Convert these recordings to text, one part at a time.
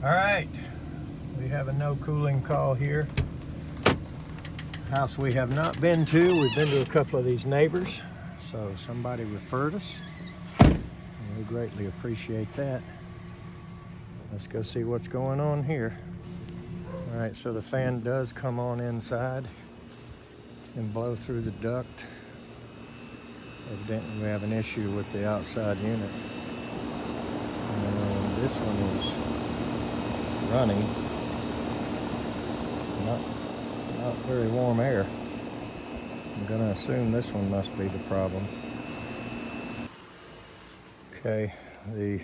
All right, we have a no cooling call here. House we have not been to. We've been to a couple of these neighbors, so somebody referred us, and we greatly appreciate that. Let's go see what's going on here. All right, so the fan does come on inside and blow through the duct. Evidently we have an issue with the outside unit. And this one is running. Not very warm air. I'm gonna assume this one must be the problem. Okay, the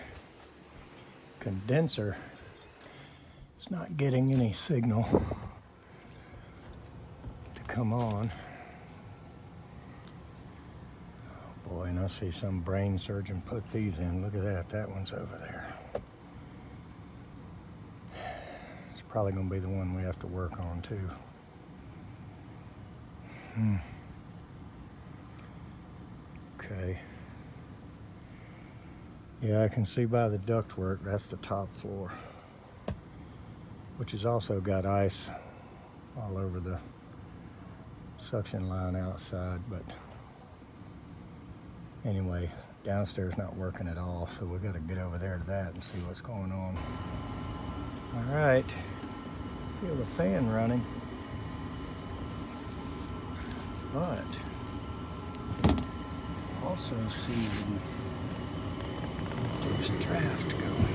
condenser is not getting any signal to come on. Oh boy, and I see some brain surgeon put these in. Look at that, that one's over there. It's probably gonna be the one we have to work on too. Okay. Yeah, I can see by the ductwork that's the top floor, which has also got ice all over the suction line outside. But anyway, downstairs not working at all, so we got to get over there to that and see what's going on. All right, feel the fan running, but also see this draft going.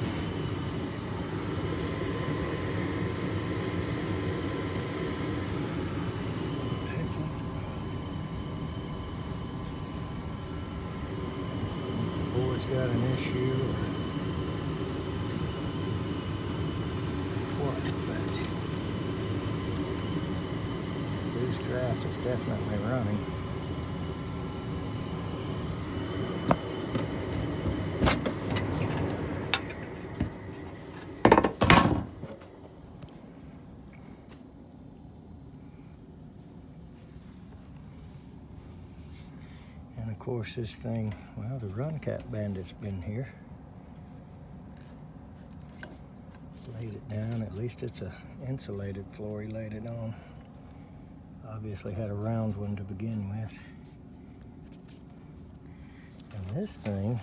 The board's got an issue or what, but this draft is definitely running. And of course this thing, well, the run cap bandit's been here. Laid it down, at least it's a insulated floor he laid it on. Obviously had a round one to begin with. And this thing,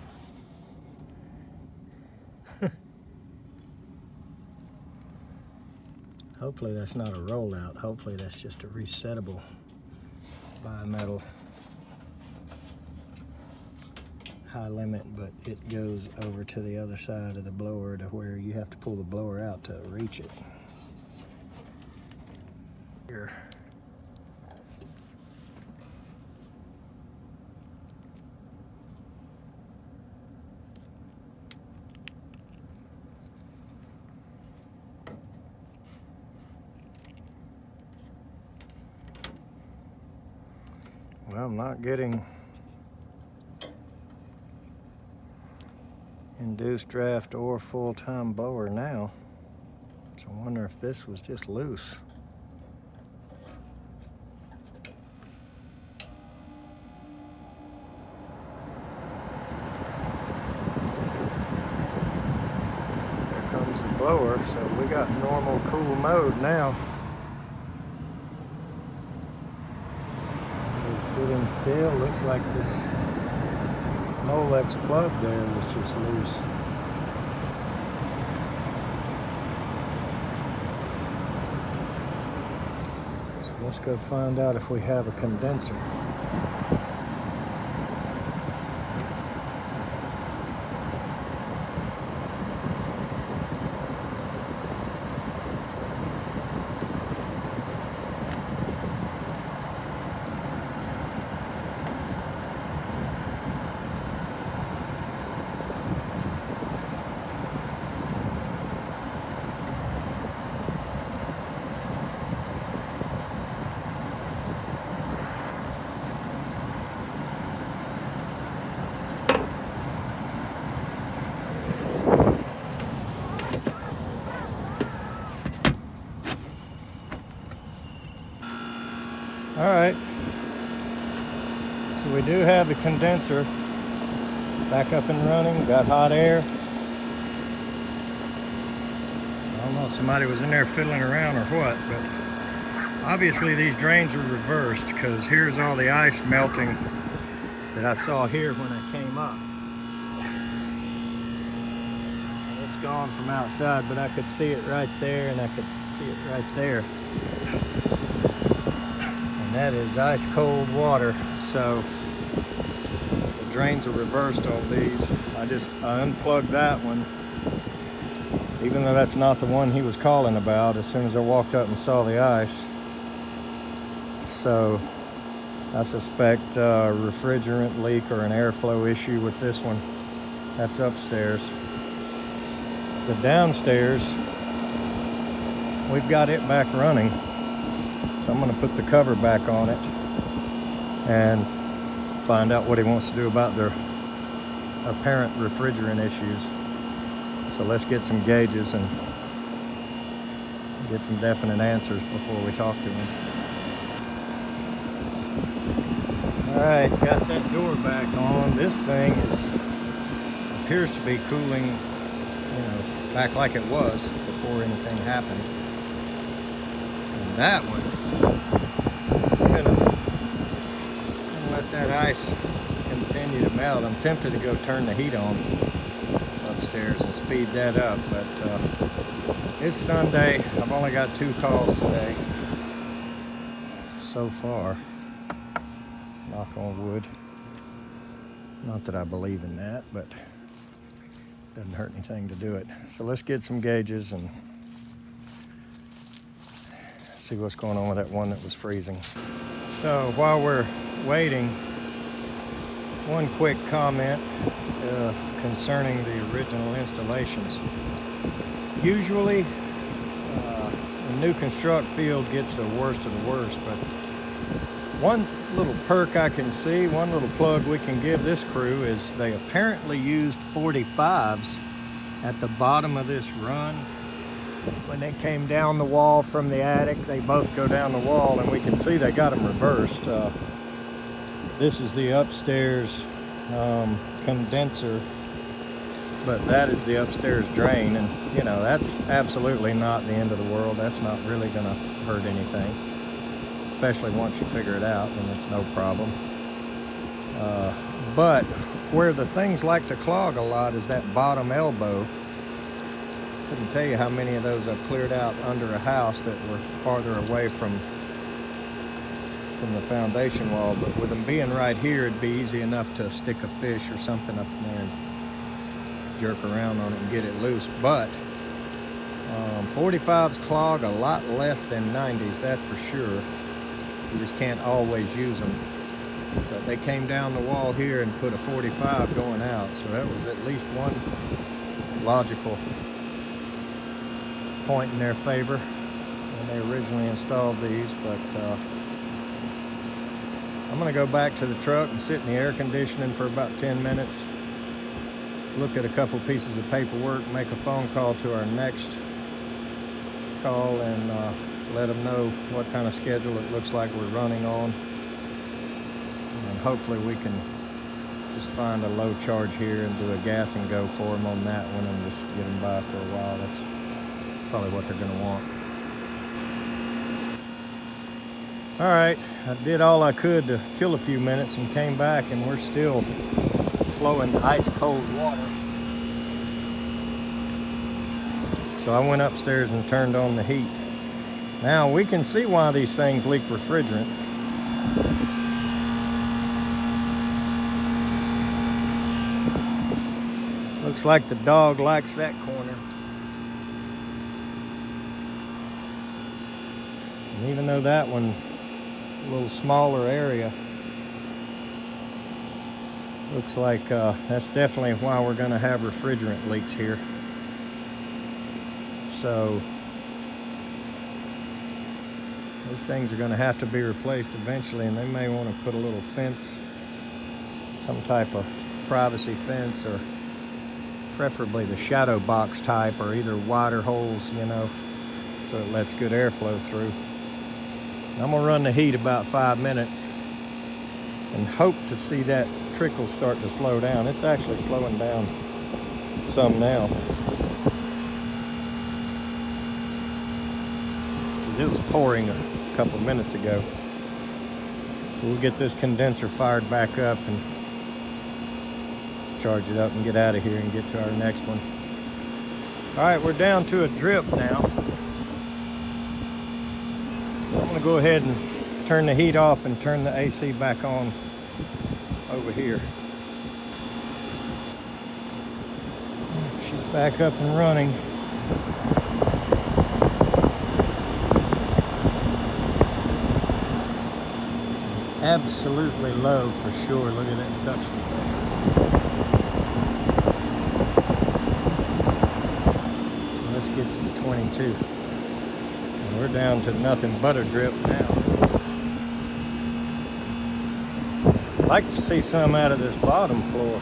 hopefully that's not a rollout. Hopefully that's just a resettable bimetal high limit, but it goes over to the other side of the blower to where you have to pull the blower out to reach it. Here. Well, I'm not getting induced draft or full-time blower now, so I wonder if this was just loose. There comes the blower, so we got normal cool mode now. It's sitting still. Looks like this Molex plug there was just loose. So let's go find out if we have a condenser. All right, so we do have the condenser back up and running, got hot air. So don't know if somebody was in there fiddling around or what, but obviously these drains are reversed, because here's all the ice melting that I saw here when I came up. It's gone from outside, but I could see it right there, and I could see it right there. And that is ice cold water. So the drains are reversed on these. I unplugged that one, even though that's not the one he was calling about, as soon as I walked up and saw the ice. So I suspect a refrigerant leak or an airflow issue with this one. That's upstairs. The downstairs, we've got it back running. So I'm gonna put the cover back on it and find out what he wants to do about their apparent refrigerant issues. So let's get some gauges and get some definite answers before we talk to him. All right, got that door back on. This thing appears to be cooling, you know, back like it was before anything happened. And that one, I'm gonna let that ice continue to melt. I'm tempted to go turn the heat on upstairs and speed that up, but it's Sunday. I've only got 2 calls today so far. Knock on wood. Not that I believe in that, but it doesn't hurt anything to do it. So let's get some gauges and see what's going on with that one that was freezing. So while we're waiting, one quick comment concerning the original installations. Usually, the new construct field gets the worst of the worst, but one little perk I can see, one little plug we can give this crew is they apparently used 45s at the bottom of this run. When they came down the wall from the attic, they both go down the wall, and we can see they got them reversed. This is the upstairs condenser, but that is the upstairs drain, and you know, that's absolutely not the end of the world. That's not really gonna hurt anything. Especially once you figure it out, then it's no problem. But where the things like to clog a lot is that bottom elbow. Couldn't tell you how many of those I've cleared out under a house that were farther away from the foundation wall. But with them being right here, it'd be easy enough to stick a fish or something up in there and jerk around on it and get it loose. But 45s clog a lot less than 90s, that's for sure. You just can't always use them. But they came down the wall here and put a 45 going out, so that was at least one logical point in their favor when they originally installed these. But I'm gonna go back to the truck and sit in the air conditioning for about 10 minutes, look at a couple pieces of paperwork, make a phone call to our next call, and let them know what kind of schedule it looks like we're running on. And hopefully we can just find a low charge here and do a gas and go for them on that one and just get them by for a while. That's probably what they're going to want. All right, I did all I could to kill a few minutes and came back, and we're still flowing ice cold water. So I went upstairs and turned on the heat. Now we can see why these things leak refrigerant. Looks like the dog likes that corner. And even though that one, a little smaller area, looks like that's definitely why we're going to have refrigerant leaks here. So these things are going to have to be replaced eventually, and they may want to put a little fence, some type of privacy fence, or preferably the shadow box type, or either wider holes, you know, so it lets good airflow through. I'm going to run the heat about 5 minutes and hope to see that trickle start to slow down. It's actually slowing down some now. It was pouring a couple minutes ago. So we'll get this condenser fired back up and charge it up and get out of here and get to our next one. All right, we're down to a drip now. So I'm gonna go ahead and turn the heat off and turn the AC back on over here. She's back up and running. Absolutely low for sure. Look at that suction pressure. So let's get to the 22. And we're down to nothing but a drip now. I'd like to see some out of this bottom floor.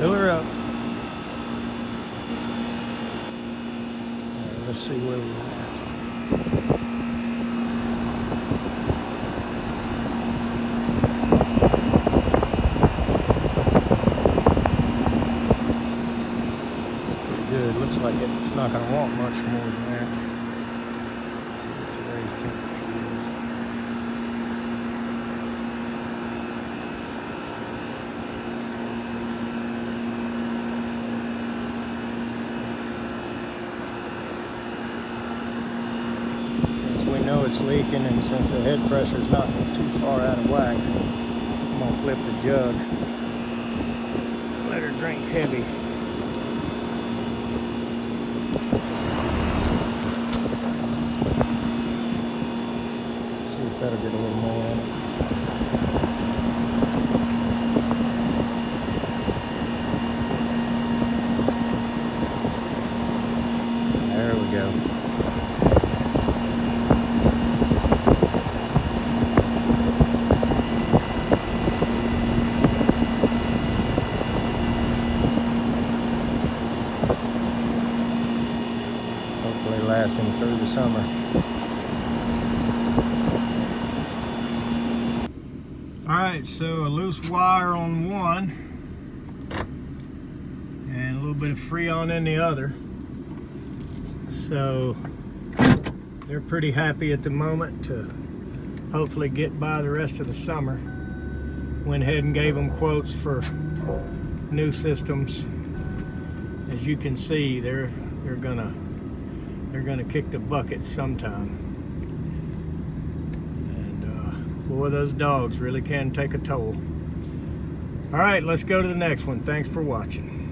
Fill her up. Let's see where we're at. Pretty good. Looks like it's not going to want much more than that. Today's temperature is. We know it's leaking, and since the head pressure is not too far out of whack, I'm gonna flip the jug, let her drink heavy. See if that'll get a little more in it. There we go. Lasting through the summer. All right, so a loose wire on one and a little bit of Freon in the other. So they're pretty happy at the moment to hopefully get by the rest of the summer. Went ahead and gave them quotes for new systems. As you can see, they're gonna kick the bucket sometime. And boy, those dogs really can take a toll. All right, let's go to the next one. Thanks for watching.